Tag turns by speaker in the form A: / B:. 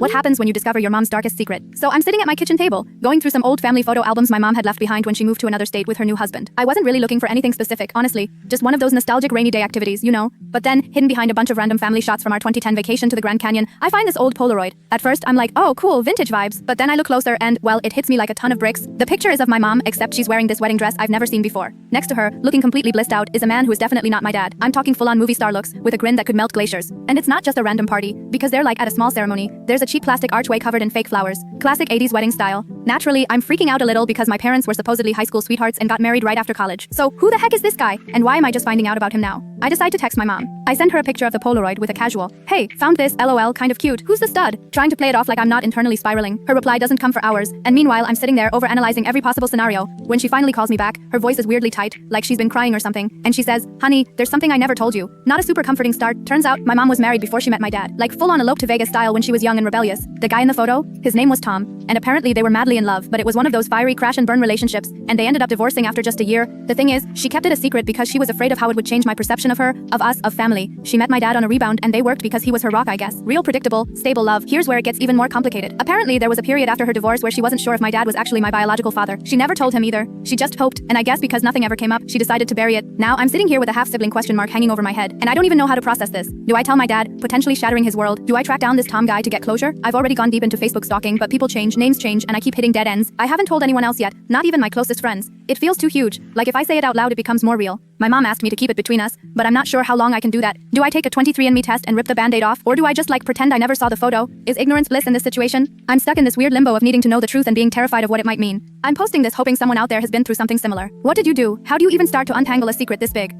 A: What happens when you discover your mom's darkest secret? So I'm sitting at my kitchen table, going through some old family photo albums my mom had left behind when she moved to another state with her new husband. I wasn't really looking for anything specific, honestly. Just one of those nostalgic rainy day activities, you know. But then, hidden behind a bunch of random family shots from our 2010 vacation to the Grand Canyon, I find this old Polaroid. At first, I'm like, oh, cool, vintage vibes. But then I look closer and, well, it hits me like a ton of bricks. The picture is of my mom, except she's wearing this wedding dress I've never seen before. Next to her, looking completely blissed out, is a man who is definitely not my dad. I'm talking full-on movie star looks, with a grin that could melt glaciers. And it's not just a random party, because they're like at a small ceremony. There's a cheap plastic archway covered in fake flowers. Classic 80s wedding style. Naturally, I'm freaking out a little because my parents were supposedly high school sweethearts and got married right after college. So, who the heck is this guy? And why am I just finding out about him now? I decide to text my mom. I send her a picture of the Polaroid with a casual, "Hey, found this, lol, kind of cute. Who's the stud?" Trying to play it off like I'm not internally spiraling. Her reply doesn't come for hours, and meanwhile I'm sitting there overanalyzing every possible scenario. When she finally calls me back, her voice is weirdly tight, like she's been crying or something, and she says, "Honey, there's something I never told you." Not a super comforting start. Turns out, my mom was married before she met my dad, like full-on elope to Vegas style when she was young and rebellious. The guy in the photo? His name was Tom, and apparently they were madly in love, but it was one of those fiery crash and burn relationships, and they ended up divorcing after just a year. The thing is, she kept it a secret because she was afraid of how it would change my perception of her, of us, of family. She met my dad on a rebound and they worked because he was her rock, I guess. Real predictable, stable love. Here's where it gets even more complicated. Apparently there was a period after her divorce where she wasn't sure if my dad was actually my biological father. She never told him either. She just hoped, and I guess because nothing ever came up, she decided to bury it. Now I'm sitting here with a half-sibling question mark hanging over my head, and I don't even know how to process this. Do I tell my dad, potentially shattering his world? Do I track down this Tom guy to get closure? I've already gone deep into Facebook stalking, but people change, names change, and I keep hitting dead ends. I haven't told anyone else yet, not even my closest friends. It feels too huge, like if I say it out loud it becomes more real. My mom asked me to keep it between us, but I'm not sure how long I can do that. Do I take a 23andMe test and rip the band-aid off, or do I just pretend I never saw the photo? Is ignorance bliss in this situation? I'm stuck in this weird limbo of needing to know the truth and being terrified of what it might mean. I'm posting this hoping someone out there has been through something similar. What did you do? How do you even start to untangle a secret this big?